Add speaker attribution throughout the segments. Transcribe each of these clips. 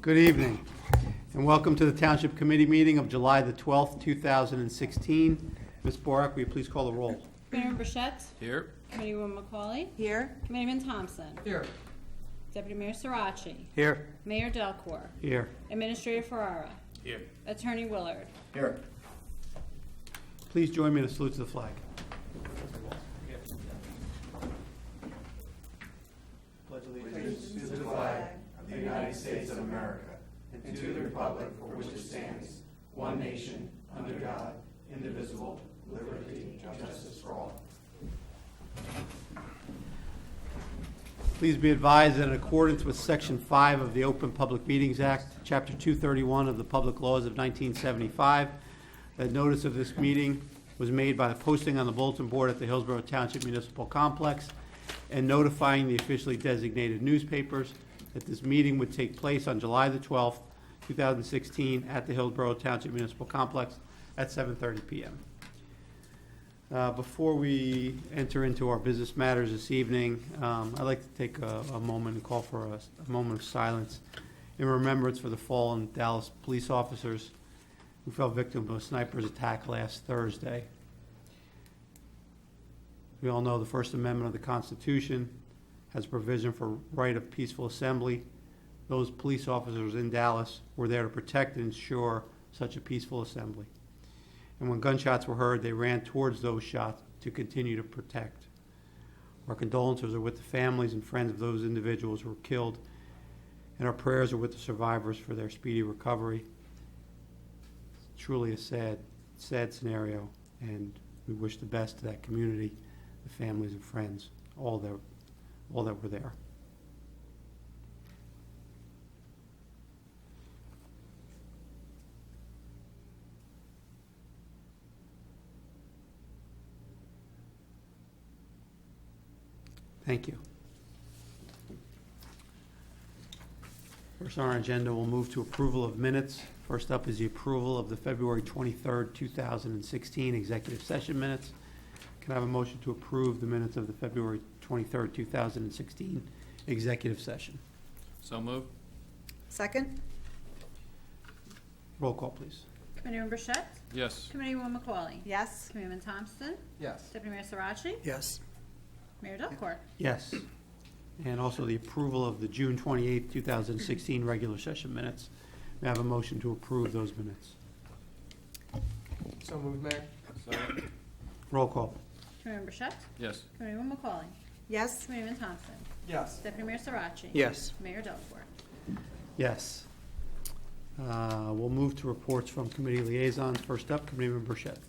Speaker 1: Good evening, and welcome to the Township Committee meeting of July the 12th, 2016. Ms. Borak, will you please call the roll?
Speaker 2: Committeeman Burchett?
Speaker 3: Here.
Speaker 2: Committeewoman McCauley?
Speaker 4: Here.
Speaker 2: Committeeman Thompson?
Speaker 3: Here.
Speaker 2: Deputy Mayor Sirachi?
Speaker 1: Here.
Speaker 2: Mayor Delcor?
Speaker 1: Here.
Speaker 2: Administrator Ferrara?
Speaker 3: Here.
Speaker 2: Attorney Willard?
Speaker 3: Here.
Speaker 1: Please join me in a salute to the flag. Pledge allegiance to the flag of the United States of America and to the republic for which it stands, one nation, under God, indivisible, with liberty and justice for all. Please be advised that in accordance with Section 5 of the Open Public Meetings Act, Chapter 231 of the Public Laws of 1975, that notice of this meeting was made by the posting on the bulletin board at the Hillsborough Township Municipal Complex and notifying the officially designated newspapers that this meeting would take place on July the 12th, 2016 at the Hillsborough Township Municipal Complex at 7:30 p.m. Before we enter into our business matters this evening, I'd like to take a moment and call for a moment of silence in remembrance for the fallen Dallas police officers who fell victim to a sniper's attack last Thursday. We all know the First Amendment of the Constitution has provision for right of peaceful assembly. Those police officers in Dallas were there to protect and ensure such a peaceful assembly. And when gunshots were heard, they ran towards those shots to continue to protect. Our condolences are with the families and friends of those individuals who were killed, and our prayers are with the survivors for their speedy recovery. It's truly a sad scenario, and we wish the best to that community, the families and friends, all that were there. Thank you. First on our agenda, we'll move to approval of minutes. First up is the approval of the February 23rd, 2016 executive session minutes. Can I have a motion to approve the minutes of the February 23rd, 2016 executive session?
Speaker 3: So moved.
Speaker 4: Second.
Speaker 1: Roll call, please.
Speaker 2: Committeeman Burchett?
Speaker 3: Yes.
Speaker 2: Committeewoman McCauley?
Speaker 4: Yes.
Speaker 2: Committeeman Thompson?
Speaker 3: Yes.
Speaker 2: Deputy Mayor Sirachi?
Speaker 4: Yes.
Speaker 2: Mayor Delcor?
Speaker 1: Yes. And also the approval of the June 28th, 2016 regular session minutes. May I have a motion to approve those minutes?
Speaker 5: So moved, Mayor.
Speaker 3: Second.
Speaker 1: Roll call.
Speaker 2: Committeeman Burchett?
Speaker 3: Yes.
Speaker 2: Committeewoman McCauley?
Speaker 4: Yes.
Speaker 2: Committeeman Thompson?
Speaker 5: Yes.
Speaker 2: Deputy Mayor Sirachi?
Speaker 5: Yes.
Speaker 2: Mayor Delcor?
Speaker 1: Yes. We'll move to reports from committee liaisons. First up, Committeeman Burchett.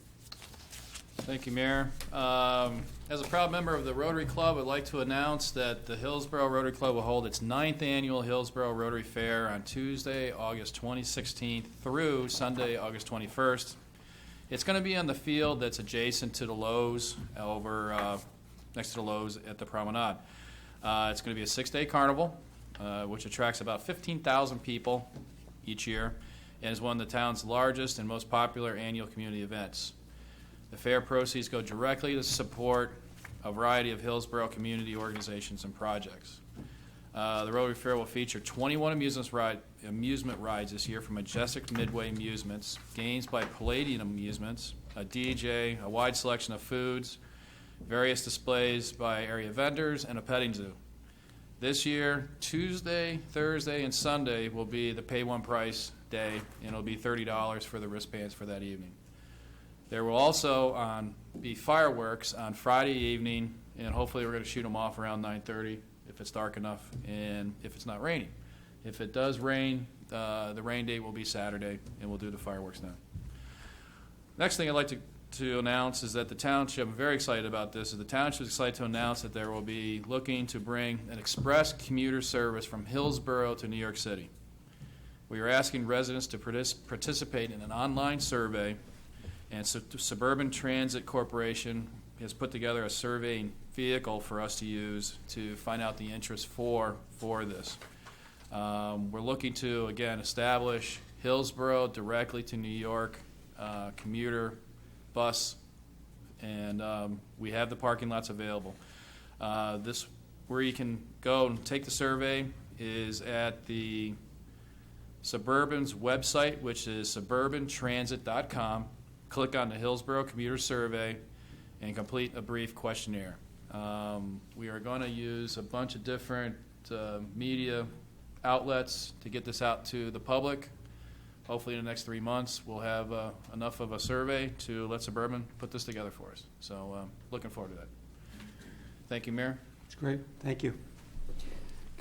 Speaker 3: Thank you, Mayor. As a proud member of the Rotary Club, I'd like to announce that the Hillsborough Rotary Club will hold its 9th annual Hillsborough Rotary Fair on Tuesday, August 2016 through Sunday, August 21st. It's going to be on the field that's adjacent to the Lowe's over next to the Lowe's at the Promenade. It's going to be a 6-day carnival, which attracts about 15,000 people each year and is one of the town's largest and most popular annual community events. The fair proceeds go directly to support a variety of Hillsborough community organizations and projects. The Rotary Fair will feature 21 amusement rides this year from Majestic Midway Amusements, games by Palladium Amusements, a DJ, a wide selection of foods, various displays by area vendors, and a petting zoo. This year, Tuesday, Thursday, and Sunday will be the pay one price day, and it'll be $30 for the wristbands for that evening. There will also be fireworks on Friday evening, and hopefully we're going to shoot them off around 9:30 if it's dark enough and if it's not raining. If it does rain, the rain date will be Saturday, and we'll do the fireworks then. Next thing I'd like to announce is that the township, I'm very excited about this, is the township is excited to announce that there will be looking to bring an express commuter service from Hillsborough to New York City. We are asking residents to participate in an online survey, and Suburban Transit Corporation has put together a surveying vehicle for us to use to find out the interest for this. We're looking to, again, establish Hillsborough directly to New York commuter bus, and we have the parking lots available. Where you can go and take the survey is at the Suburban's website, which is suburbantransit.com. Click on the Hillsborough Commuter Survey and complete a brief questionnaire. We are going to use a bunch of different media outlets to get this out to the public. Hopefully in the next 3 months, we'll have enough of a survey to let Suburban put this together for us. So looking forward to that. Thank you, Mayor.
Speaker 1: It's great. Thank you.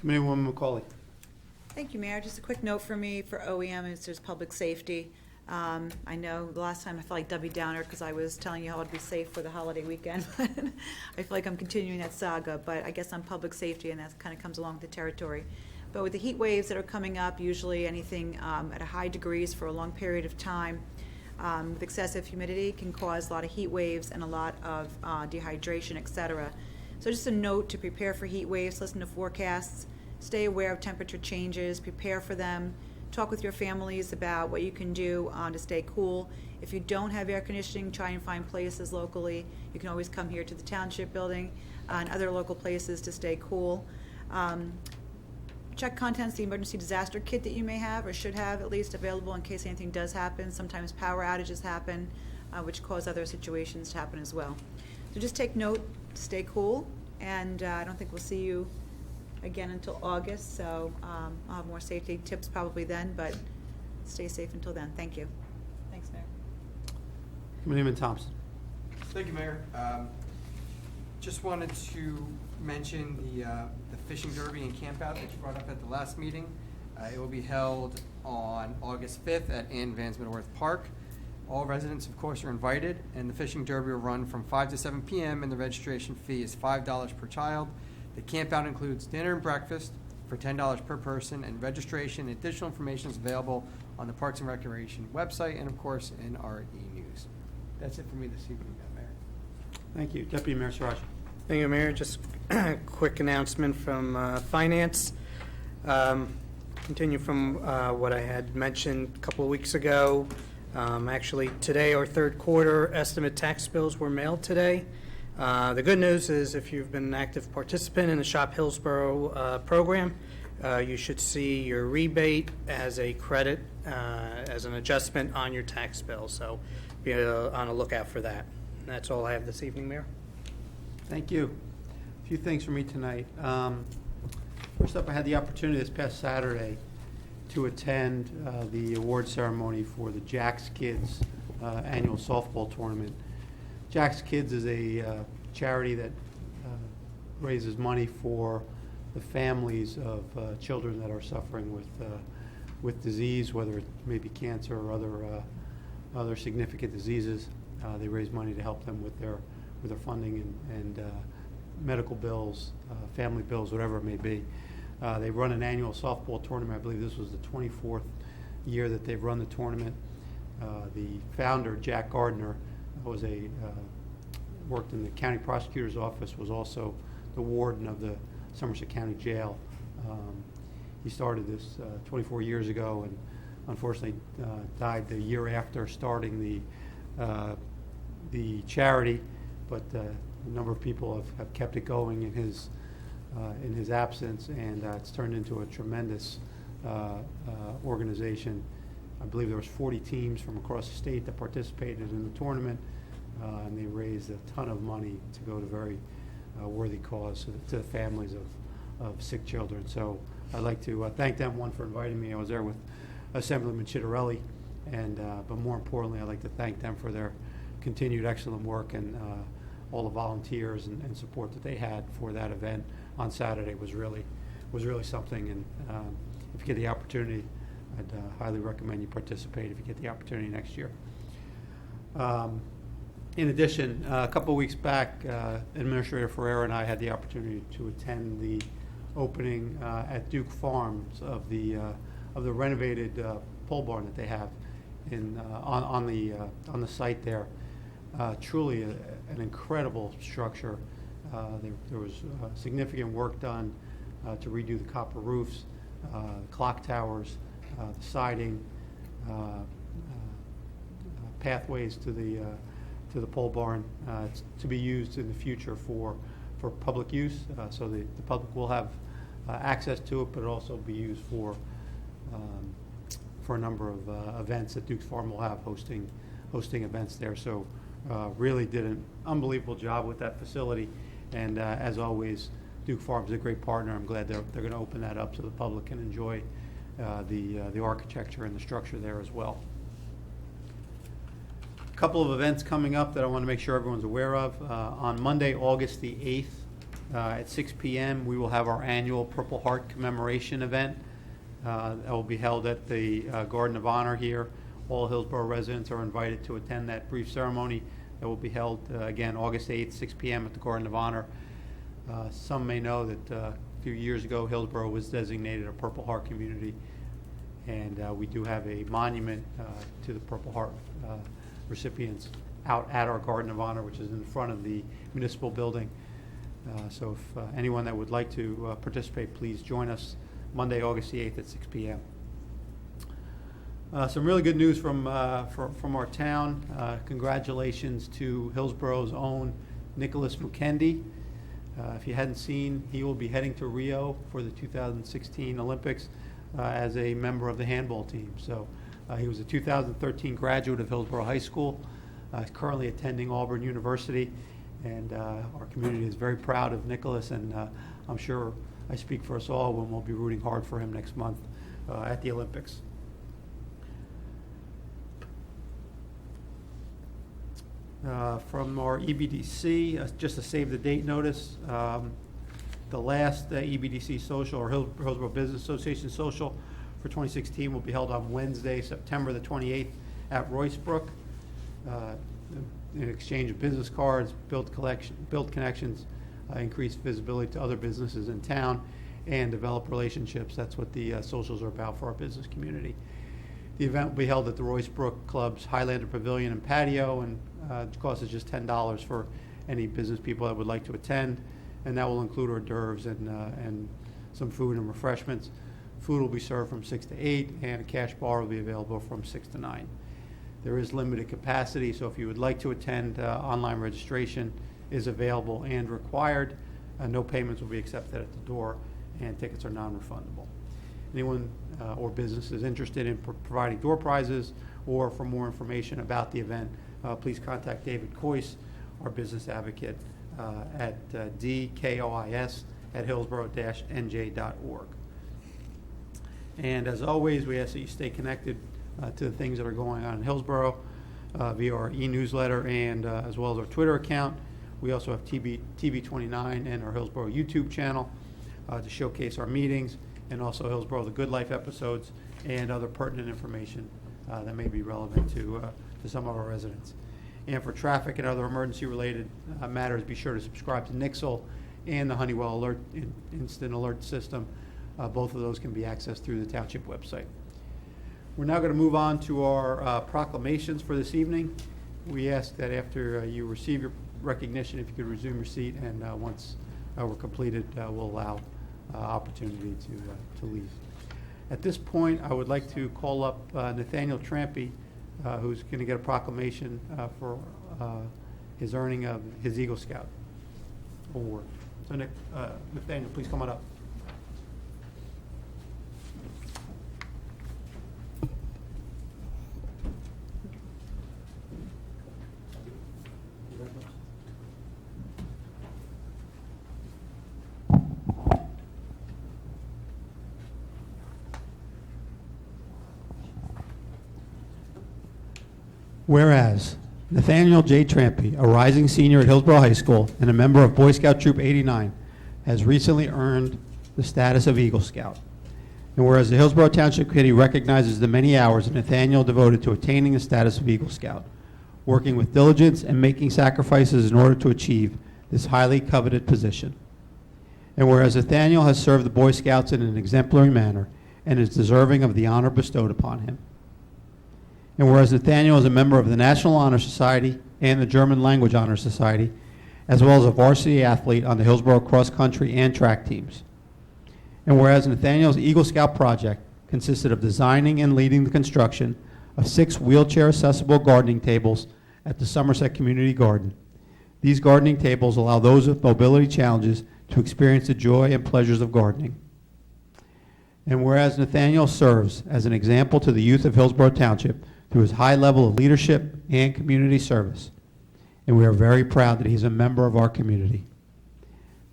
Speaker 1: Committeewoman McCauley.
Speaker 4: Thank you, Mayor. Just a quick note for me for OEM is there's public safety. I know the last time I felt like Debbie Downer because I was telling you how I'd be safe for the holiday weekend. I feel like I'm continuing that saga, but I guess on public safety, and that kind of comes along with the territory. But with the heat waves that are coming up, usually anything at a high degrees for a long period of time, with excessive humidity can cause a lot of heat waves and a lot of dehydration, etc. So just a note to prepare for heat waves, listen to forecasts, stay aware of temperature changes, prepare for them, talk with your families about what you can do to stay cool. If you don't have air conditioning, try and find places locally. You can always come here to the Township Building and other local places to stay cool. Check contents, the emergency disaster kit that you may have or should have at least available in case anything does happen. Sometimes power outages happen, which cause other situations to happen as well. So just take note, stay cool, and I don't think we'll see you again until August, so I'll have more safety tips probably then, but stay safe until then. Thank you. Thanks, Mayor.
Speaker 1: Committeeman Thompson.
Speaker 5: Thank you, Mayor. Just wanted to mention the fishing derby and camp out that you brought up at the last meeting. It will be held on August 5th at Ann Vans Middleworth Park. All residents, of course, are invited, and the fishing derby will run from 5 to 7 p.m., and the registration fee is $5 per child. The camp out includes dinner and breakfast for $10 per person, and registration and additional information is available on the Parks and Recreation website and, of course, in our e-news. That's it for me this evening, Mayor.
Speaker 1: Thank you. Deputy Mayor Sarachi.
Speaker 6: Thank you, Mayor. Just a quick announcement from Finance. Continue from what I had mentioned a couple of weeks ago. Actually, today our third quarter estimate tax bills were mailed today. The good news is if you've been an active participant in the Shop Hillsborough program, you should see your rebate as a credit, as an adjustment on your tax bill. So be on a lookout for that. And that's all I have this evening, Mayor.
Speaker 1: Thank you. A few things for me tonight. First up, I had the opportunity this past Saturday to attend the award ceremony for the Jack's Kids annual softball tournament. Jack's Kids is a charity that raises money for the families of children that are suffering with disease, whether it may be cancer or other significant diseases. They raise money to help them with their funding and medical bills, family bills, whatever it may be. They run an annual softball tournament. I believe this was the 24th year that they've run the tournament. The founder, Jack Gardner, was worked in the county prosecutor's office, was also the warden of the Somerset County Jail. He started this 24 years ago and unfortunately died the year after starting the charity, but a number of people have kept it going in his absence, and it's turned into a tremendous organization. I believe there was 40 teams from across the state that participated in the tournament, and they raised a ton of money to go to very worthy cause to the families of sick children. So I'd like to thank them, one, for inviting me. I was there with Assemblyman Chitterelli, and but more importantly, I'd like to thank them for their continued excellent work and all the volunteers and support that they had for that event on Saturday was really something. And if you get the opportunity, I'd highly recommend you participate if you get the opportunity next year. In addition, a couple of weeks back, Administrator Ferreira and I had the opportunity to attend the opening at Duke Farms of the renovated pole barn that they have on the site there. Truly an incredible structure. There was significant work done to redo the copper roofs, clock towers, the siding, pathways to the pole barn to be used in the future for public use. So the public will have access to it, but it'll also be used for for a number of events that Duke's Farm will have hosting events there. So really did an unbelievable job with that facility. And as always, Duke Farm is a great partner. I'm glad they're going to open that up so the public can enjoy the architecture and the structure there as well. A couple of events coming up that I want to make sure everyone's aware of. On Monday, August the 8th at 6 p.m., we will have our annual Purple Heart commemoration event. That will be held at the Garden of Honor here. All Hillsborough residents are invited to attend that brief ceremony that will be held, again, August 8th, 6 p.m. at the Garden of Honor. Some may know that a few years ago, Hillsborough was designated a Purple Heart community, and we do have a monument to the Purple Heart recipients out at our Garden of Honor, which is in front of the municipal building. So if anyone that would like to participate, please join us Monday, August the 8th at 6 p.m. Some really good news from our town. Congratulations to Hillsborough's own Nicholas Mukendi. If you hadn't seen, he will be heading to Rio for the 2016 Olympics as a member of the handball team. So he was a 2013 graduate of Hillsborough High School, currently attending Auburn University, and our community is very proud of Nicholas, and I'm sure I speak for us all when we'll be rooting hard for him next month at the Olympics. From our EBDC, just a save the date notice. The last EBDC social, or Hillsborough Business Association social for 2016, will be held on Wednesday, September the 28th at Roycebrook. In exchange of business cards, build connections, increase visibility to other businesses in town, and develop relationships. That's what the socials are about for our business community. The event will be held at the Roycebrook Club's Highlander Pavilion and Patio, and the cost is just $10 for any business people that would like to attend, and that will include hors d'oeuvres and some food and refreshments. Food will be served from 6 to 8, and a cash bar will be available from 6 to 9. There is limited capacity, so if you would like to attend, online registration is available and required. No payments will be accepted at the door, and tickets are non-refundable. Anyone or business is interested in providing door prizes or for more information about the event, please contact David Coyce, our business advocate, at dkois@hillsborough-nj.org. And as always, we ask that you stay connected to the things that are going on in Hillsborough via our e-newsletter and as well as our Twitter account. We also have TV29 and our Hillsborough YouTube channel to showcase our meetings, and also Hillsborough The Good Life episodes and other pertinent information that may be relevant to some of our residents. And for traffic and other emergency-related matters, be sure to subscribe to Nixle and the Honeywell Alert Instant Alert System. Both of those can be accessed through the township website. We're now going to move on to our proclamations for this evening. We ask that after you receive your recognition, if you could resume your seat, and once we're completed, we'll allow opportunity to leave. At this point, I would like to call up Nathaniel Trampy, who's going to get a proclamation for his earning of his Eagle Scout award. So Nathaniel, please come on up. Whereas Nathaniel J. Trampy, a rising senior at Hillsborough High School and a member of Boy Scout Troop 89, has recently earned the status of Eagle Scout. And whereas the Hillsborough Township Committee recognizes the many hours that Nathaniel devoted to attaining the status of Eagle Scout, working with diligence and making sacrifices in order to achieve this highly coveted position. And whereas Nathaniel has served the Boy Scouts in an exemplary manner and is deserving of the honor bestowed upon him. And whereas Nathaniel is a member of the National Honor Society and the German Language Honor Society, as well as a varsity athlete on the Hillsborough cross country and track teams. And whereas Nathaniel's Eagle Scout project consisted of designing and leading the construction of 6 wheelchair-accessible gardening tables at the Somerset Community Garden. These gardening tables allow those with mobility challenges to experience the joy and pleasures of gardening. And whereas Nathaniel serves as an example to the youth of Hillsborough Township through his high level of leadership and community service, and we are very proud that he's a member of our community.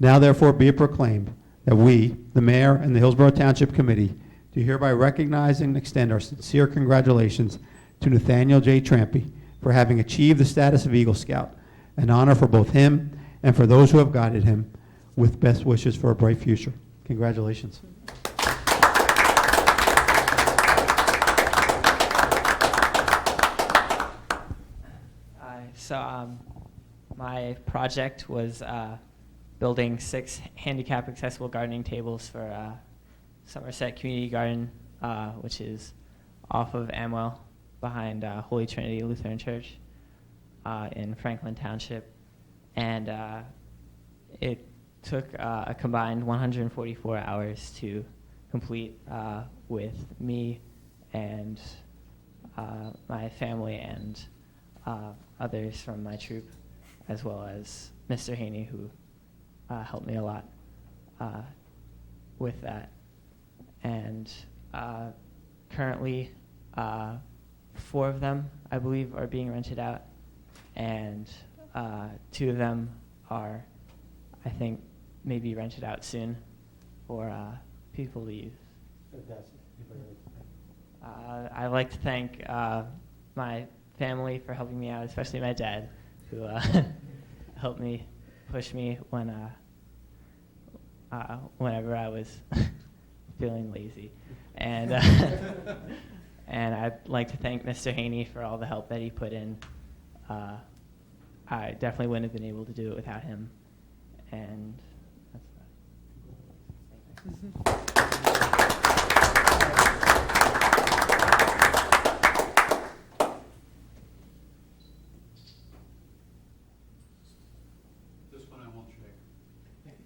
Speaker 1: Now therefore be it proclaimed that we, the Mayor and the Hillsborough Township Committee, do hereby recognize and extend our sincere congratulations to Nathaniel J. Trampy for having achieved the status of Eagle Scout, an honor for both him and for those who have guided him, with best wishes for a bright future. Congratulations.
Speaker 7: My project was building 6 handicap accessible gardening tables for Somerset Community Garden, which is off of Amwell behind Holy Trinity Lutheran Church in Franklin Township. And it took a combined 144 hours to complete with me and my family and others from my troop, as well as Mr. Haney, who helped me a lot with that. And currently, 4 of them, I believe, are being rented out, and 2 of them are, I think, maybe rented out soon for people to use. I'd like to thank my family for helping me out, especially my dad, who helped me, push me when whenever I was feeling lazy, and and I'd like to thank Mr. Haney for all the help that he put in. I definitely wouldn't have been able to do it without him, and that's that.
Speaker 1: This one I won't shake. Thanks.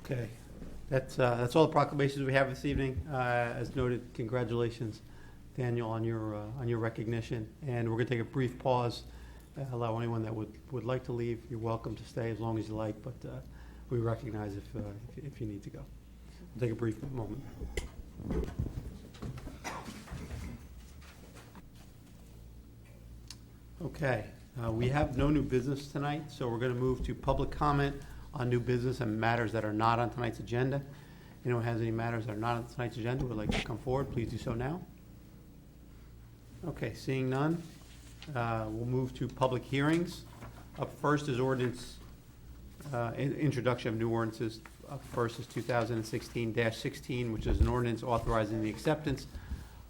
Speaker 1: Okay, that's all the proclamations we have this evening. As noted, congratulations, Daniel, on your recognition. And we're going to take a brief pause, allow anyone that would like to leave. You're welcome to stay as long as you like, but we recognize if you need to go. We'll take a brief moment. Okay, we have no new business tonight, so we're going to move to public comment on new business and matters that are not on tonight's agenda. Anyone has any matters that are not on tonight's agenda would like to come forward, please do so now. Okay, seeing none, we'll move to public hearings. Up first is ordinance, introduction of new ordinances. Up first is 2016-16, which is an ordinance authorizing the acceptance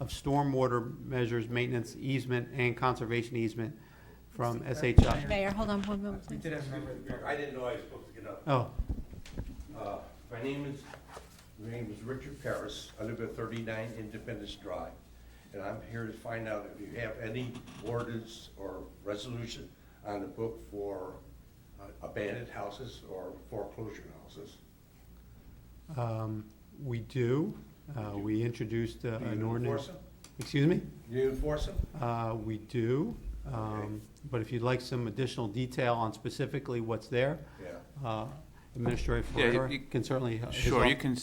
Speaker 1: of stormwater measures, maintenance easement, and conservation easement from SHI.
Speaker 2: Mayor, hold on one moment, please.
Speaker 8: I didn't know I was supposed to get up.
Speaker 1: Oh,
Speaker 8: My name is Richard Paris. I live at 39 Independence Drive. And I'm here to find out if you have any ordinance or resolution on the book for abandoned houses or foreclosure houses.
Speaker 1: we do. We introduced
Speaker 8: Do
Speaker 1: an
Speaker 8: you
Speaker 1: ordinance.
Speaker 8: enforce them?
Speaker 1: Excuse me?
Speaker 8: Do you enforce them?
Speaker 1: We do.
Speaker 8: Okay.
Speaker 1: But if you'd like some additional detail on specifically what's there,
Speaker 8: Yeah.
Speaker 1: Administrator
Speaker 9: Yeah,
Speaker 1: Ferrera
Speaker 9: you-
Speaker 1: can certainly.
Speaker 9: Sure, you can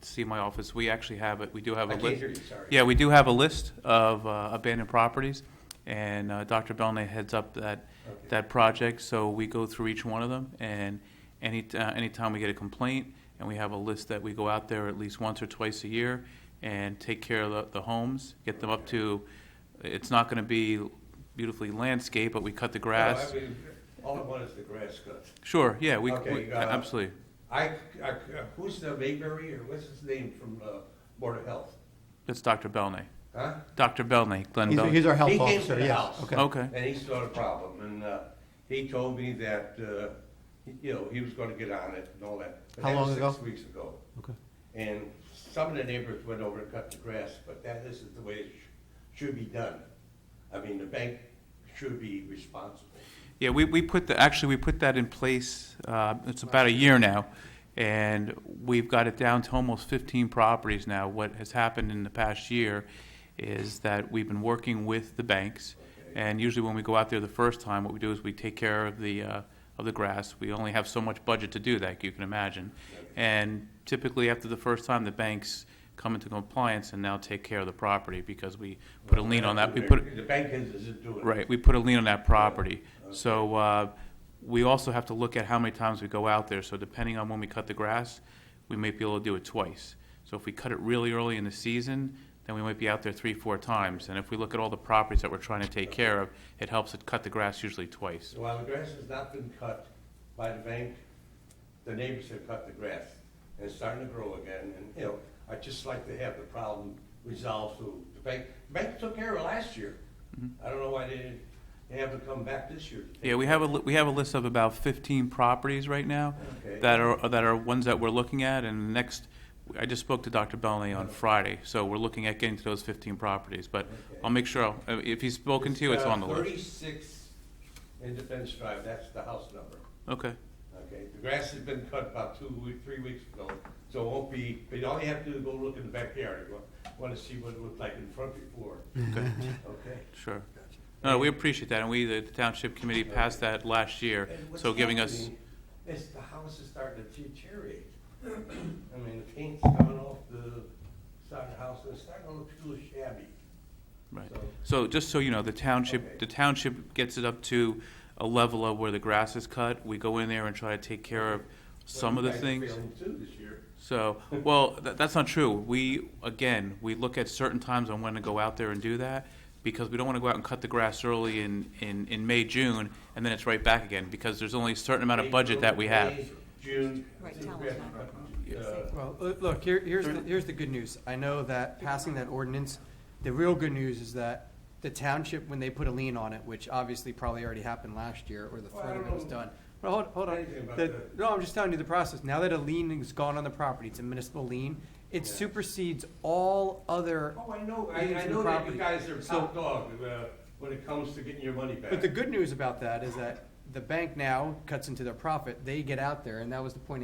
Speaker 9: see my office. We actually have it. We do have a
Speaker 8: I
Speaker 9: list.
Speaker 8: can't hear you, sorry.
Speaker 9: Yeah, we do have a list of abandoned properties, and Dr. Belnay heads up that project. So we go through each one of them, and anytime we get a complaint, and we have a list that we go out there at least once or twice a year and take care of the homes, get them up to. It's not going to be beautifully landscaped, but we cut the grass.
Speaker 8: No, I mean, All I want is the grass cut.
Speaker 9: Sure, yeah,
Speaker 8: Okay,
Speaker 9: absolutely.
Speaker 8: Who's the Mayberry, or what's his name from Board of Health?
Speaker 9: That's Dr. Belnay.
Speaker 8: Huh?
Speaker 9: Dr. Belnay, Glenn
Speaker 1: He's,
Speaker 9: Belnay.
Speaker 1: he's our health
Speaker 8: He came
Speaker 1: officer,
Speaker 8: to the
Speaker 1: yes.
Speaker 8: house.
Speaker 1: Okay.
Speaker 9: Okay,
Speaker 8: And he saw the problem, and he told me that, he was gonna get on it and all that. But
Speaker 1: How
Speaker 8: that was
Speaker 1: long ago?
Speaker 8: 6 weeks ago.
Speaker 1: Okay.
Speaker 8: And some of the neighbors went over to cut the grass, but that isn't the way it should be done. I mean, the bank should be responsible.
Speaker 9: yeah, we put that in place, it's about a year now, and we've got it down to almost 15 properties now. What has happened in the past year is that we've been working with the banks, and usually when we go out there the first time, what we do is we take care of the grass. We only have so much budget to do that, you can imagine. And typically after the first time, the banks come into compliance and now take care of the property because we put a lien on that.
Speaker 8: The bank isn't doing it.
Speaker 9: Right, we put a lien on that property. So we also have to look at how many times we go out there. So depending on when we cut the grass, we may be able to do it twice. So if we cut it really early in the season, then we might be out there 3-4 times. And if we look at all the properties that we're trying to take care of, it helps to cut the grass usually twice.
Speaker 8: So while the grass has not been cut by the bank, the neighbors have cut the grass, and it's starting to grow again, and, I'd just like to have the problem resolved, so the bank took care of it last year. I don't know why they have to come back this year.
Speaker 9: Yeah, we have a list of about 15 properties right now
Speaker 8: Okay.
Speaker 9: that are ones that we're looking at, and next, I just spoke to Dr. Belnay on Friday, so we're looking at getting to those 15 properties, but
Speaker 8: Okay.
Speaker 9: I'll make sure, if he's spoken to you, it's on the list.
Speaker 8: 36 Independence Drive, that's the house number.
Speaker 9: Okay,
Speaker 8: Okay, the grass has been cut about 3 weeks ago, so it won't be, but all you have to do is go look in the backyard. You want to see what it looked like in front before.
Speaker 9: okay,
Speaker 8: Okay?
Speaker 9: sure. No, we appreciate that, and the township committee passed that last year,
Speaker 8: And what's
Speaker 9: so giving us,
Speaker 8: happening is the house is starting to deteriorate. I mean, the paint's coming off the side of the house, and it's starting to look a little shabby.
Speaker 9: right.
Speaker 8: So,
Speaker 9: So just so you know, the
Speaker 8: Okay.
Speaker 9: township gets it up to a level of where the grass is cut. We go in there and try to take care of some of the
Speaker 8: you guys are
Speaker 9: things.
Speaker 8: failing too this year.
Speaker 9: So, well, that's not true. We look at certain times on when to go out there and do that, because we don't want to go out and cut the grass early in May, June, and then it's right back again, because there's only a certain amount of budget that we have.
Speaker 8: May, June.
Speaker 4: Right,
Speaker 8: I think
Speaker 4: tell
Speaker 8: we
Speaker 4: us
Speaker 8: have to
Speaker 4: now.
Speaker 8: cut,
Speaker 5: Well, look, here's the good news. I know that passing that ordinance, the real good news is that the township, when they put a lien on it, which obviously probably already happened last year, or the
Speaker 8: Well, I
Speaker 5: threat of
Speaker 8: don't
Speaker 5: it was
Speaker 8: know
Speaker 5: done. But hold on.
Speaker 8: anything about
Speaker 5: The-
Speaker 8: that.
Speaker 5: No, I'm just telling you the process. Now that a lien is gone on the property, it's a municipal lien, it
Speaker 8: Yeah.
Speaker 5: supersedes all other.
Speaker 8: Oh, I know,
Speaker 5: liens
Speaker 8: I
Speaker 5: in
Speaker 8: know
Speaker 5: the
Speaker 8: that
Speaker 5: property.
Speaker 8: you guys are
Speaker 5: So-
Speaker 8: top dog when it comes to getting your money back.
Speaker 5: But the good news about that is that the bank now cuts into their profit. They get out there, and that was the point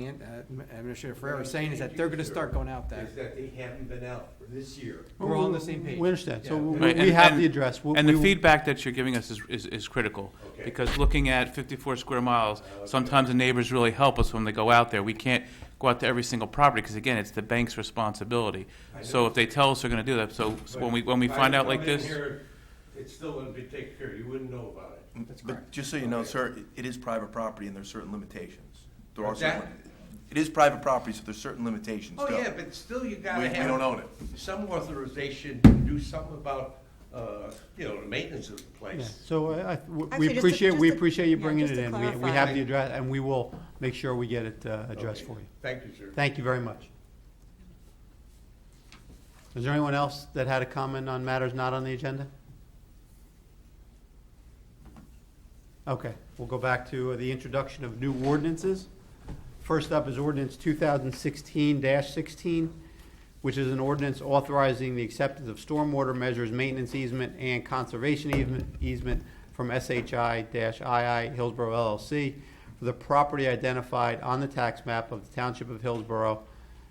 Speaker 5: Administrator Ferrer was saying, is that they're gonna start going out there.
Speaker 8: Is that they haven't been out for this year.
Speaker 5: We're all on the same page.
Speaker 1: We understand, so
Speaker 5: Yeah.
Speaker 1: we
Speaker 9: Right,
Speaker 1: we
Speaker 9: and-
Speaker 1: have
Speaker 9: and-
Speaker 1: the address.
Speaker 9: And the
Speaker 1: We-
Speaker 9: feedback that you're giving us is critical,
Speaker 8: Okay.
Speaker 9: because looking at 54 square miles, sometimes the neighbors really help us when they go out there. We can't go out to every single property, because again, it's the bank's responsibility.
Speaker 8: I
Speaker 9: So
Speaker 8: know.
Speaker 9: if they tell us they're gonna do that, so when we
Speaker 8: But if I
Speaker 9: find out
Speaker 8: come
Speaker 9: like
Speaker 8: in
Speaker 9: this,
Speaker 8: here, it's still gonna be taken care of, you wouldn't know about it.
Speaker 5: That's
Speaker 10: But
Speaker 5: correct.
Speaker 10: just so you know, sir, it is private property and there's certain limitations. There are
Speaker 8: What's that?
Speaker 10: certain, it is private property, so there's certain limitations.
Speaker 8: Oh,
Speaker 10: still.
Speaker 8: yeah, but still you
Speaker 10: We
Speaker 8: gotta have.
Speaker 10: don't own it.
Speaker 8: Some authorization to do something about, the maintenance of the
Speaker 1: Yeah,
Speaker 8: place.
Speaker 1: so
Speaker 4: Actually,
Speaker 1: we
Speaker 4: just to-
Speaker 1: appreciate you
Speaker 4: yeah,
Speaker 1: bringing
Speaker 4: just
Speaker 1: it
Speaker 4: to
Speaker 1: in. We have
Speaker 4: clarify.
Speaker 1: the address, and we will make sure we get it addressed
Speaker 8: Okay.
Speaker 1: for you.
Speaker 8: Thank you, sir.
Speaker 1: Thank you very much. Is there anyone else that had a comment on matters not on the agenda? Okay, we'll go back to the introduction of new ordinances. First up is ordinance 2016-16, which is an ordinance authorizing the acceptance of stormwater measures, maintenance easement, and conservation easement from SHI-II Hillsborough LLC for the property identified on the tax map of the Township of Hillsborough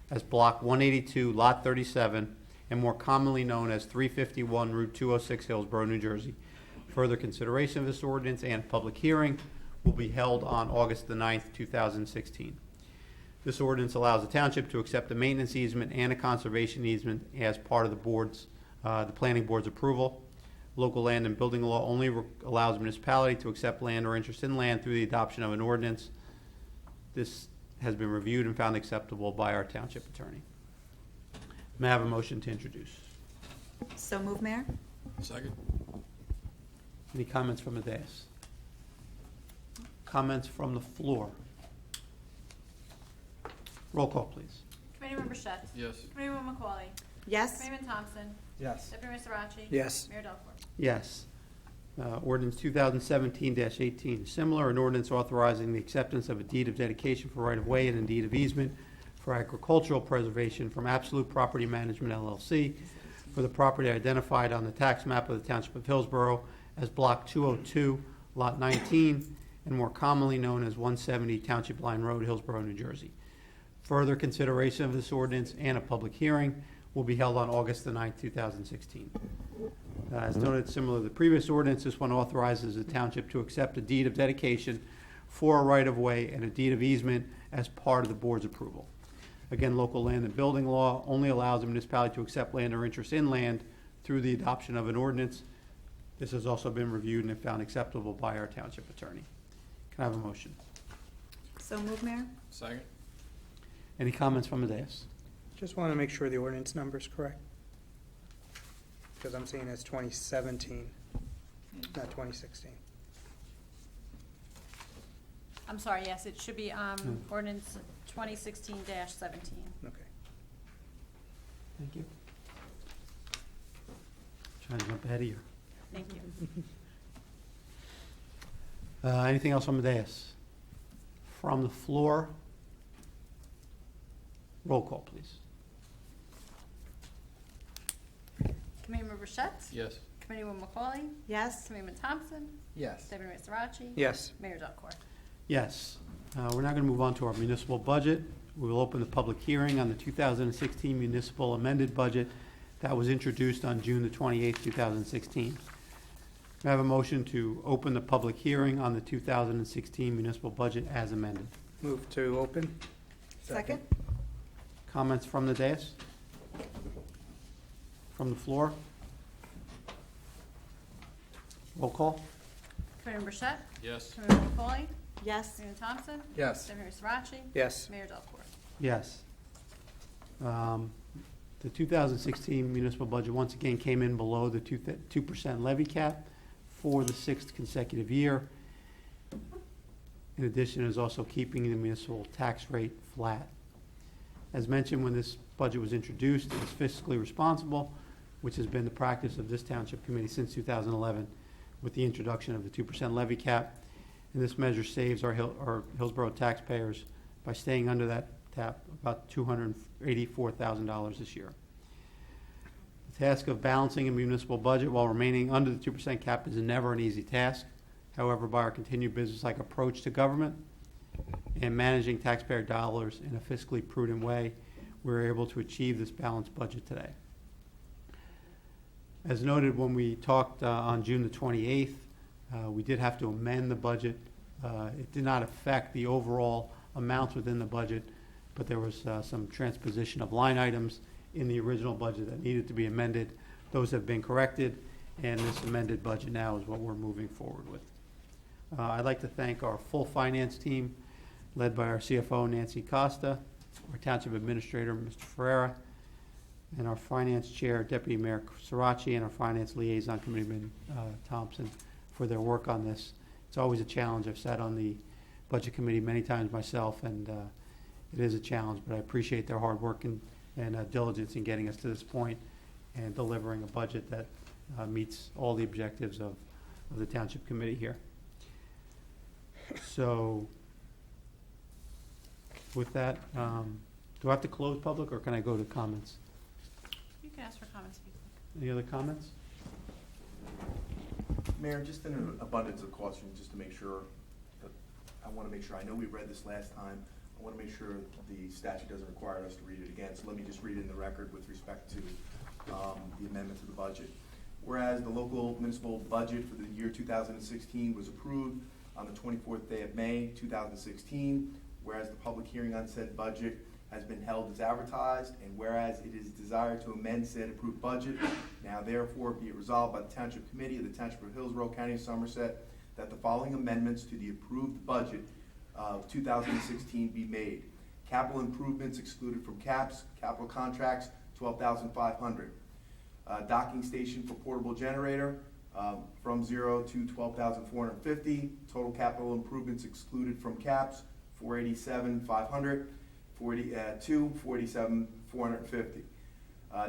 Speaker 1: as Block 182, Lot 37, and more commonly known as 351 Route 206, Hillsborough, New Jersey. Further consideration of this ordinance and public hearing will be held on August the 9th, 2016. This ordinance allows the township to accept a maintenance easement and a conservation easement as part of the planning board's approval. Local land and building law only allows municipality to accept land or interest in land through the adoption of an ordinance. This has been reviewed and found acceptable by our township attorney. May I have a motion to introduce?
Speaker 4: So move, Mayor?
Speaker 3: Second.
Speaker 1: Any comments from the dais? Comments from the floor? Roll call, please.
Speaker 2: Committeeman Bichette.
Speaker 3: Yes.
Speaker 2: Committeewoman McCauley.
Speaker 4: Yes.
Speaker 2: Committeeman Thompson.
Speaker 5: Yes.
Speaker 2: Deputy Mayor Sarachi.
Speaker 6: Yes.
Speaker 2: Mayor Delcor.
Speaker 1: Yes. Ordinance 2017-18 is similar, an ordinance authorizing the acceptance of a deed of dedication for right-of-way and a deed of easement for agricultural preservation from Absolute Property Management LLC for the property identified on the tax map of the Township of Hillsborough as Block 202, Lot 19, and more commonly known as 170 Township Line Road, Hillsborough, New Jersey. Further consideration of this ordinance and a public hearing will be held on August the 9th, 2016. As noted, similar to the previous ordinance, this one authorizes the township to accept a deed of dedication for a right-of-way and a deed of easement as part of the board's approval. Again, local land and building law only allows a municipality to accept land or interest in land through the adoption of an ordinance. This has also been reviewed and found acceptable by our township attorney. Can I have a motion?
Speaker 4: So move, Mayor?
Speaker 3: Second?
Speaker 1: Any comments from the dais?
Speaker 6: Just want to make sure the ordinance number is correct. Because I'm seeing it's 2017, not 2016.
Speaker 2: I'm sorry, yes, it should be ordinance 2016-17.
Speaker 6: Okay.
Speaker 1: Thank you. Trying to jump ahead of you.
Speaker 2: Thank you.
Speaker 1: Anything else from the dais? From the floor? Roll call, please.
Speaker 2: Committeeman Bichette.
Speaker 3: Yes.
Speaker 2: Committeewoman McCauley.
Speaker 4: Yes.
Speaker 2: Committeeman Thompson.
Speaker 5: Yes.
Speaker 2: Deputy Mayor Sarachi.
Speaker 6: Yes.
Speaker 2: Mayor Delcor.
Speaker 1: Yes. We're now going to move on to our municipal budget. We will open the public hearing on the 2016 municipal amended budget that was introduced on June the 28th, 2016. May I have a motion to open the public hearing on the 2016 municipal budget as amended?
Speaker 6: Move to open.
Speaker 4: Second?
Speaker 1: Comments from the dais? From the floor? Roll call?
Speaker 2: Committeeman Bichette.
Speaker 3: Yes.
Speaker 2: Committeewoman McCauley.
Speaker 4: Yes.
Speaker 2: Committeeman Thompson.
Speaker 5: Yes.
Speaker 2: Deputy Mayor Sarachi.
Speaker 6: Yes.
Speaker 2: Mayor Delcor.
Speaker 1: Yes. The 2016 municipal budget once again came in below the 2% levy cap for the sixth consecutive year. In addition, it is also keeping the municipal tax rate flat. As mentioned, when this budget was introduced, it was fiscally responsible, which has been the practice of this township committee since 2011 with the introduction of the 2% levy cap. And this measure saves our Hillsborough taxpayers by staying under that cap about $284,000 this year. The task of balancing a municipal budget while remaining under the 2% cap is never an easy task. However, by our continued business-like approach to government and managing taxpayer dollars in a fiscally prudent way, we're able to achieve this balanced budget today. As noted when we talked on June the 28th, we did have to amend the budget. It did not affect the overall amounts within the budget, but there was some transposition of line items in the original budget that needed to be amended. Those have been corrected, and this amended budget now is what we're moving forward with. I'd like to thank our full finance team, led by our CFO, Nancy Costa, our Township Administrator, Mr. Ferreira, and our Finance Chair, Deputy Mayor Sarachi, and our Finance Liaison Committeeman Thompson for their work on this. It's always a challenge. I've sat on the Budget Committee many times myself, and it is a challenge, but I appreciate their hard work and diligence in getting us to this point and delivering a budget that meets all the objectives of the Township Committee here. So, with that, do I have to close public, or can I go to comments?
Speaker 2: You can ask for comments if you'd like.
Speaker 1: Any other comments?
Speaker 10: Mayor, just in an abundance of caution, just to make sure, that I want to make sure, I know we read this last time, I want to make sure the statute doesn't require us to read it again, so let me just read it in the record with respect to the amendment to the budget. Whereas the local municipal budget for the year 2016 was approved on the 24th day of May 2016, whereas the public hearing on said budget has been held as advertised, and whereas it is desired to amend said approved budget, now therefore be it resolved by the Township Committee of the Township of Hillsborough, County of Somerset, that the following amendments to the approved budget of 2016 be made. Capital improvements excluded from caps, capital contracts, $12,500. Docking station for portable generator, from 0 to 12,450. Total capital improvements excluded from caps, 487,500, 47,450.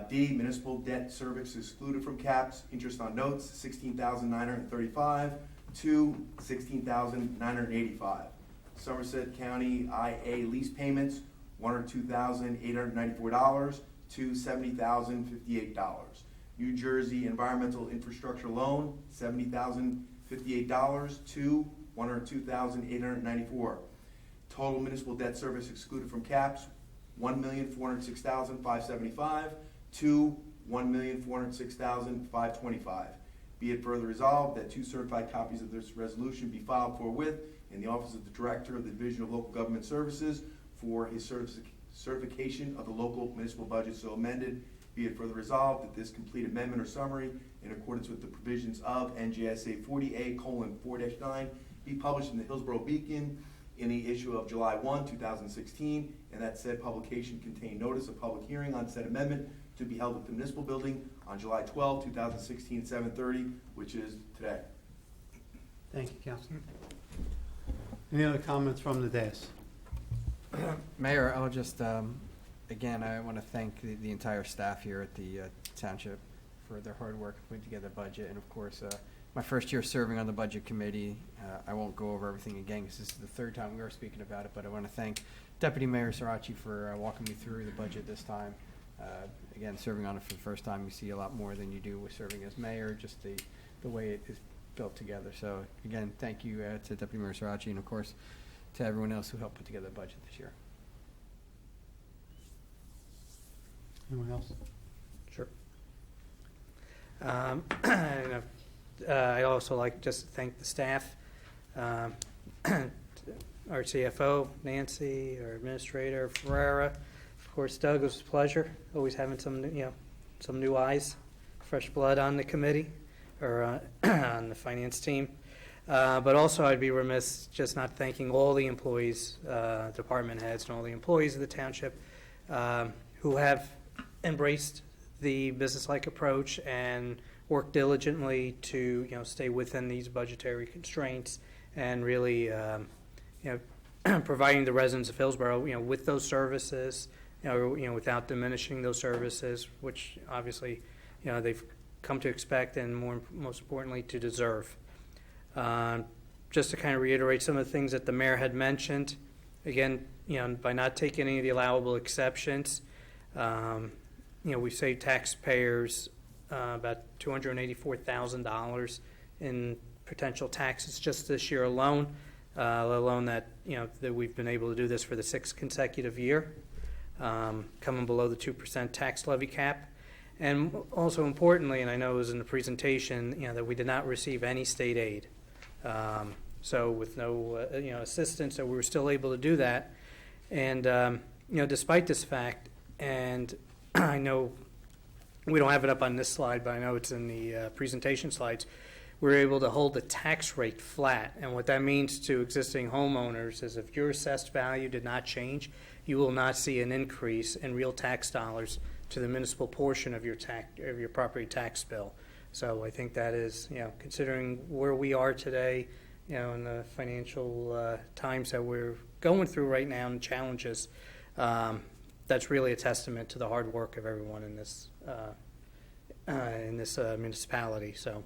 Speaker 10: D, municipal debt service excluded from caps, interest on notes, 16,935 to 16,985. Somerset County IA lease payments, $102,894 to $70,058. New Jersey environmental infrastructure loan, $70,058 to $102,894. Total municipal debt service excluded from caps, $1,406,575 to $1,406,525. Be it further resolved that 2 certified copies of this resolution be filed forthwith in the office of the Director of the Division of Local Government Services for his certification of the local municipal budget so amended. Be it further resolved that this complete amendment or summary in accordance with the provisions of NJSA 40A:4-9 be published in the Hillsborough Beacon in the issue of July 1, 2016, and that said publication contain notice of public hearing on said amendment to be held at the municipal building on July 12, 2016, at 7:30, which is today.
Speaker 1: Thank you, Councilman. Any other comments from the dais?
Speaker 5: Mayor, I'll just, again, I want to thank the entire staff here at the township for their hard work putting together the budget. And of course, my first year serving on the budget committee, I won't go over everything again because this is the 3rd time we are speaking about it, but I want to thank Deputy Mayor Sirachi for walking me through the budget this time. Again, serving on it for the first time, you see a lot more than you do with serving as mayor, just the way it is built together. So again, thank you to Deputy Mayor Sirachi and of course to everyone else who helped put together the budget this year.
Speaker 1: Anyone else?
Speaker 6: Sure. And, I also like just to thank the staff, our CFO, Nancy, our administrator, Ferrera. Of course, Doug, it was a pleasure, always having some new eyes, fresh blood on the committee, or on the finance team. But also, I'd be remiss just not thanking all the employees, department heads, and all the employees of the township who have embraced the business-like approach and worked diligently to stay within these budgetary constraints and really providing the residents of Hillsborough with those services without diminishing those services, which obviously they've come to expect and most importantly to deserve. Just to kind of reiterate some of the things that the mayor had mentioned, again, by not taking any of the allowable exceptions, we save taxpayers about $284,000 in potential taxes just this year alone, let alone that that we've been able to do this for the 6th consecutive year, coming below the 2% tax levy cap. And also importantly, and I know it was in the presentation, that we did not receive any state aid. So with no assistance, so we were still able to do that. And despite this fact, and I know we don't have it up on this slide, but I know it's in the presentation slides, we're able to hold the tax rate flat. And what that means to existing homeowners is if your assessed value did not change, you will not see an increase in real tax dollars to the municipal portion of your property tax bill. So I think that is, considering where we are today, in the financial times that we're going through right now and challenges, that's really a testament to the hard work of everyone in this municipality. So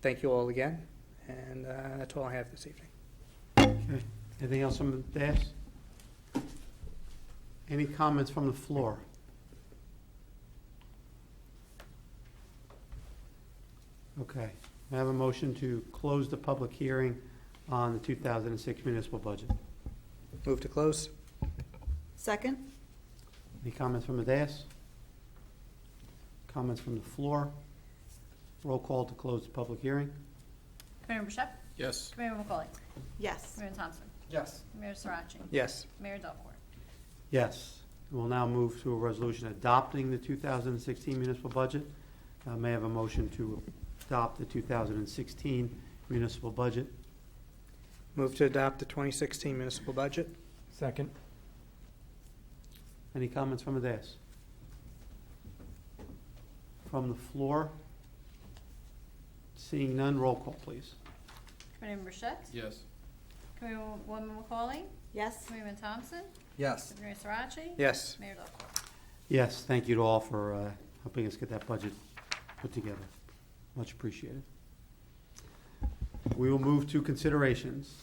Speaker 6: thank you all again, and that's all I have this evening.
Speaker 1: Okay. Anything else from the dais? Any comments from the floor? Okay. I have a motion to close the public hearing on the 2006 municipal budget.
Speaker 6: Move to close.
Speaker 4: Second?
Speaker 1: Any comments from the dais? Comments from the floor? Roll call to close the public hearing.
Speaker 2: Committeeman Bichette?
Speaker 3: Yes.
Speaker 2: Committeeman McCauley?
Speaker 4: Yes.
Speaker 2: Committeeman Thompson?
Speaker 5: Yes.
Speaker 2: Mayor Sarachi?
Speaker 6: Yes.
Speaker 2: Mayor Delport?
Speaker 1: Yes. We'll now move to a resolution adopting the 2016 municipal budget. May I have a motion to adopt the 2016 municipal budget?
Speaker 6: Move to adopt the 2016 municipal budget.
Speaker 5: Second.
Speaker 1: Any comments from the dais? From the floor? Seeing none, roll call, please.
Speaker 2: Committeeman Bichette?
Speaker 3: Yes.
Speaker 2: Committeewoman McCauley?
Speaker 4: Yes?
Speaker 2: Committeeman Thompson?
Speaker 5: Yes.
Speaker 2: Deputy Mayor Sarachi?
Speaker 6: Yes.
Speaker 2: Mayor Delcor?
Speaker 1: Yes, thank you to all for helping us get that budget put together. Much appreciated. We will move to considerations.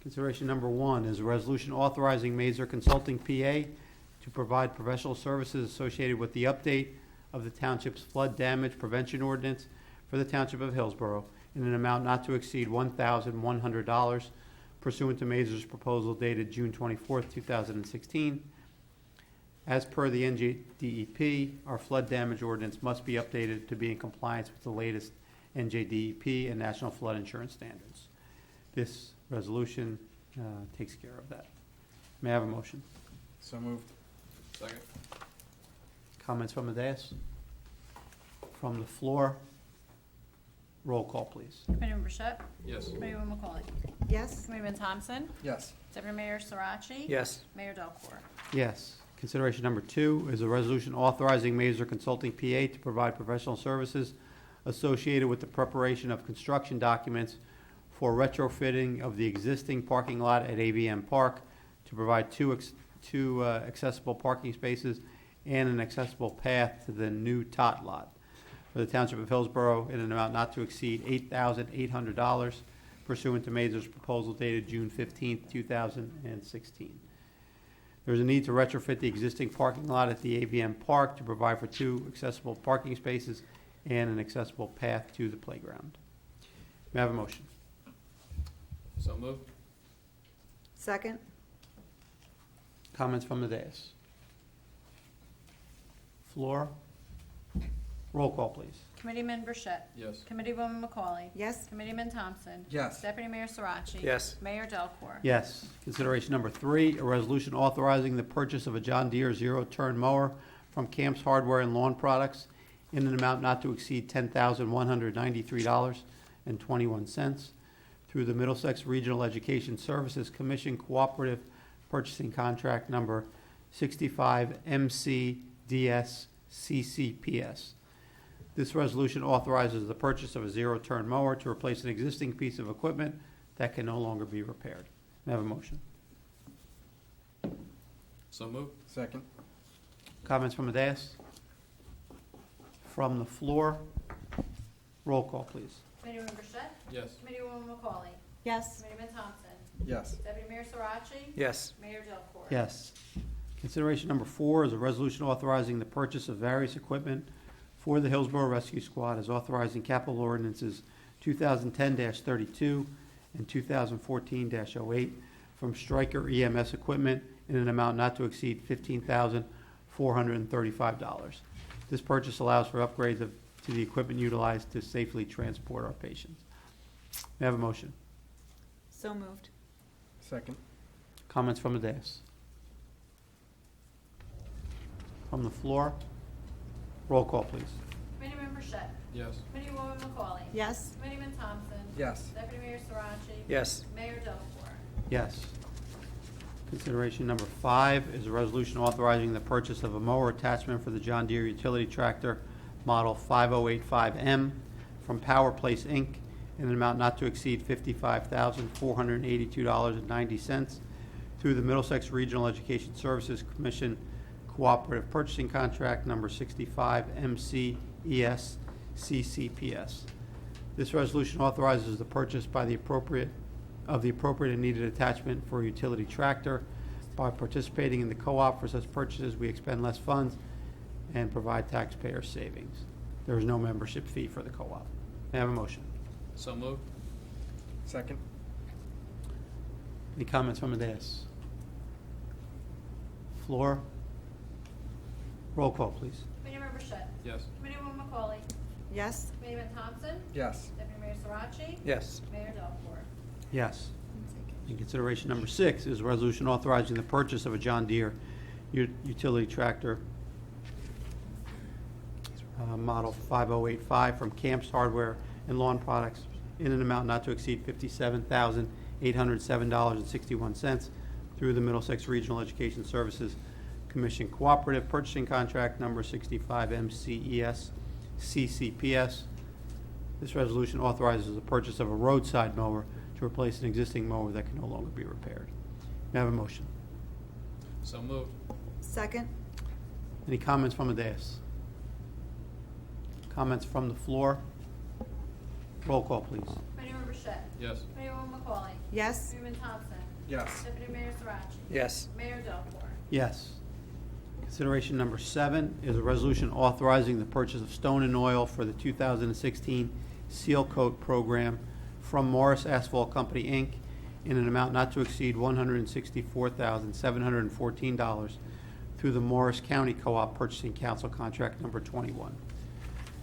Speaker 1: Consideration number 1 is a resolution authorizing Mazer Consulting PA to provide professional services associated with the update of the township's flood damage prevention ordinance for the township of Hillsborough in an amount not to exceed $1,100 pursuant to Mazer's proposal dated June 24th, 2016. As per the NJDEP, our flood damage ordinance must be updated to be in compliance with the latest NJDEP and National Flood Insurance Standards. This resolution takes care of that. May I have a motion?
Speaker 3: So moved. Second.
Speaker 1: Comments from the dais? From the floor? Roll call, please.
Speaker 2: Committeeman Bichette?
Speaker 3: Yes.
Speaker 2: Committeewoman McCauley?
Speaker 4: Yes?
Speaker 2: Committeeman Thompson?
Speaker 5: Yes.
Speaker 2: Deputy Mayor Sarachi?
Speaker 6: Yes.
Speaker 2: Mayor Delcor?
Speaker 1: Yes. Consideration number 2 is a resolution authorizing Mazer Consulting PA to provide professional services associated with the preparation of construction documents for retrofitting of the existing parking lot at AVM Park to provide two accessible parking spaces and an accessible path to the new tot lot for the Township of Hillsborough in an amount not to exceed $8,800 pursuant to Mazer's proposal dated June 15th, 2016. There's a need to retrofit the existing parking lot at the AVM Park to provide for 2 accessible parking spaces and an accessible path to the playground. May I have a motion?
Speaker 3: So moved.
Speaker 4: Second?
Speaker 1: Comments from the dais? Floor? Roll call, please.
Speaker 2: Committeeman Bichette?
Speaker 3: Yes.
Speaker 2: Committeewoman McCauley?
Speaker 4: Yes?
Speaker 2: Committeeman Thompson?
Speaker 5: Yes.
Speaker 2: Deputy Mayor Sarachi?
Speaker 6: Yes.
Speaker 2: Mayor Delcor?
Speaker 1: Yes. Consideration number 3, a resolution authorizing the purchase of a John Deere zero-turn mower from Camps Hardware and Lawn Products in an amount not to exceed $10,193.21 through the Middlesex Regional Education Services Commission Cooperative Purchasing Contract Number 65 MCDS CCPS. This resolution authorizes the purchase of a zero-turn mower to replace an existing piece of equipment that can no longer be repaired. May I have a motion?
Speaker 3: So moved.
Speaker 5: Second.
Speaker 1: Comments from the dais? From the floor? Roll call, please.
Speaker 2: Committeeman Bichette?
Speaker 3: Yes.
Speaker 2: Committeewoman McCauley?
Speaker 4: Yes?
Speaker 2: Committeeman Thompson?
Speaker 5: Yes.
Speaker 2: Deputy Mayor Sarachi?
Speaker 6: Yes.
Speaker 2: Mayor Delcor?
Speaker 1: Yes. Consideration number 4 is a resolution authorizing the purchase of various equipment for the Hillsborough Rescue Squad as authorizing capital ordinances 2010-32 and 2014-08 from Stryker EMS Equipment in an amount not to exceed $15,435. This purchase allows for upgrades to the equipment utilized to safely transport our patients. May I have a motion?
Speaker 4: So moved.
Speaker 5: Second.
Speaker 1: Comments from the dais? From the floor? Roll call, please.
Speaker 2: Committeeman Bichette?
Speaker 3: Yes.
Speaker 2: Committeewoman McCauley?
Speaker 4: Yes?
Speaker 2: Committeeman Thompson?
Speaker 5: Yes.
Speaker 2: Deputy Mayor Sarachi?
Speaker 6: Yes.
Speaker 2: Mayor Delcor?
Speaker 1: Yes. Consideration number 5 is a resolution authorizing the purchase of a mower attachment for the John Deere utility tractor model 5085M from Power Place, Inc. in an amount not to exceed $55,482.90 through the Middlesex Regional Education Services Commission Cooperative Purchasing Contract Number 65 MCES CCPS. This resolution authorizes the purchase by the appropriate and needed attachment for a utility tractor. By participating in the co-op for such purchases, we expend less funds and provide taxpayer savings. There is no membership fee for the co-op. May I have a motion?
Speaker 3: So moved.
Speaker 5: Second.
Speaker 1: Any comments from the dais? Floor? Roll call, please.
Speaker 2: Committeeman Bichette?
Speaker 3: Yes.
Speaker 2: Committeewoman McCauley?
Speaker 4: Yes?
Speaker 2: Committeeman Thompson?
Speaker 5: Yes.
Speaker 2: Deputy Mayor Sarachi?
Speaker 6: Yes.
Speaker 2: Mayor Delcor?
Speaker 1: Yes. And consideration number 6 is a resolution authorizing the purchase of a John Deere utility tractor model 5085 from Camps Hardware and Lawn Products in an amount not to exceed $57,807.61 through the Middlesex Regional Education Services Commission Cooperative Purchasing Contract Number 65 MCES CCPS. This resolution authorizes the purchase of a roadside mower to replace an existing mower that can no longer be repaired. May I have a motion?
Speaker 3: So moved.
Speaker 4: Second?
Speaker 1: Any comments from the dais? Comments from the floor? Roll call, please.
Speaker 2: Committeeman Bichette.
Speaker 3: Yes.
Speaker 2: Committeewoman McCauley.
Speaker 4: Yes?
Speaker 2: Committeeman Thompson.
Speaker 5: Yes.
Speaker 2: Deputy Mayor Sarachi.
Speaker 6: Yes.
Speaker 2: Mayor Delport.
Speaker 1: Yes. Consideration number 7 is a resolution authorizing the purchase of stone and oil for the 2016 Seal Coat Program from Morris Asphalt Company, Inc. in an amount not to exceed $164,714 through the Morris County Co-op Purchasing Council Contract Number 21.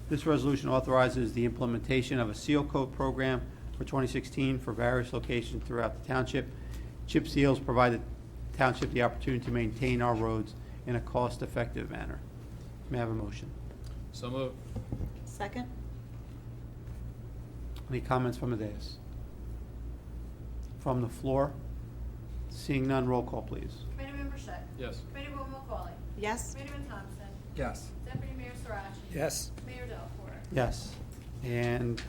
Speaker 1: This resolution authorizes the implementation of a seal coat program for 2016 for various locations throughout the township. Chip seals provide the township the opportunity to maintain our roads in a cost-effective manner. May I have a motion?
Speaker 3: So moved.
Speaker 4: Second?
Speaker 1: Any comments from the dais? From the floor? Seeing none, roll call, please.
Speaker 2: Committeeman Bichette.
Speaker 3: Yes.
Speaker 2: Committeewoman McCauley.
Speaker 4: Yes?
Speaker 2: Committeeman Thompson.
Speaker 5: Yes.
Speaker 2: Deputy Mayor Sarachi.
Speaker 6: Yes.
Speaker 2: Mayor Delport.
Speaker 1: Yes. And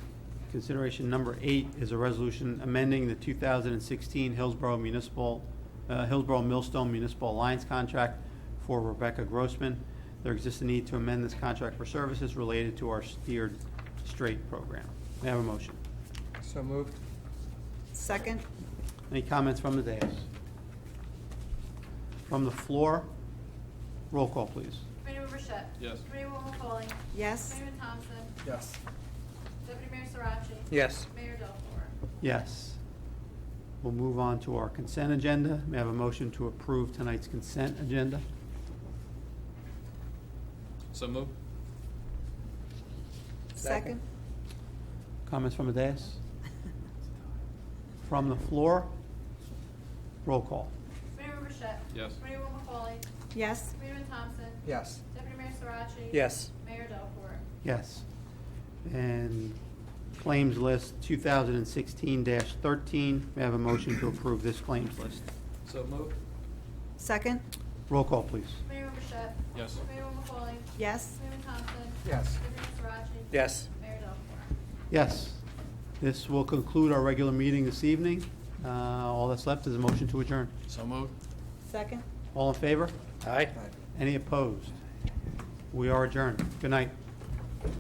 Speaker 1: consideration number 8 is a resolution amending the 2016 Hillsborough Millstone Municipal Alliance contract for Rebecca Grossman. There exists a need to amend this contract for services related to our steered straight program. May I have a motion?
Speaker 5: So moved.
Speaker 4: Second?
Speaker 1: Any comments from the dais? From the floor? Roll call, please.
Speaker 2: Committeeman Bichette.
Speaker 3: Yes.
Speaker 2: Committeewoman McCauley.
Speaker 4: Yes?
Speaker 2: Committeeman Thompson.
Speaker 5: Yes.
Speaker 2: Deputy Mayor Sarachi.
Speaker 6: Yes.
Speaker 2: Mayor Delport.
Speaker 1: Yes. We'll move on to our consent agenda. May I have a motion to approve tonight's consent agenda?
Speaker 3: So moved.
Speaker 4: Second?
Speaker 1: Comments from the dais? From the floor? Roll call.
Speaker 2: Committeeman Bichette.
Speaker 3: Yes.
Speaker 2: Committeewoman McCauley.
Speaker 4: Yes?
Speaker 2: Committeeman Thompson.
Speaker 5: Yes.
Speaker 2: Deputy Mayor Sarachi.
Speaker 6: Yes.
Speaker 2: Mayor Delport.
Speaker 1: Yes. And claims list 2016-13. May I have a motion to approve this claims list?
Speaker 3: So moved.
Speaker 4: Second?
Speaker 1: Roll call, please.
Speaker 2: Committeeman Bichette.
Speaker 3: Yes.
Speaker 2: Committeewoman McCauley.
Speaker 4: Yes?
Speaker 2: Committeeman Thompson.
Speaker 5: Yes.
Speaker 2: Deputy Mayor Sarachi.
Speaker 6: Yes.
Speaker 2: Mayor Delport.
Speaker 1: Yes. This will conclude our regular meeting this evening. All that's left is a motion to adjourn.
Speaker 3: So moved.
Speaker 4: Second?
Speaker 1: All in favor?
Speaker 6: Aye.
Speaker 1: Any opposed? We are adjourned. Good night.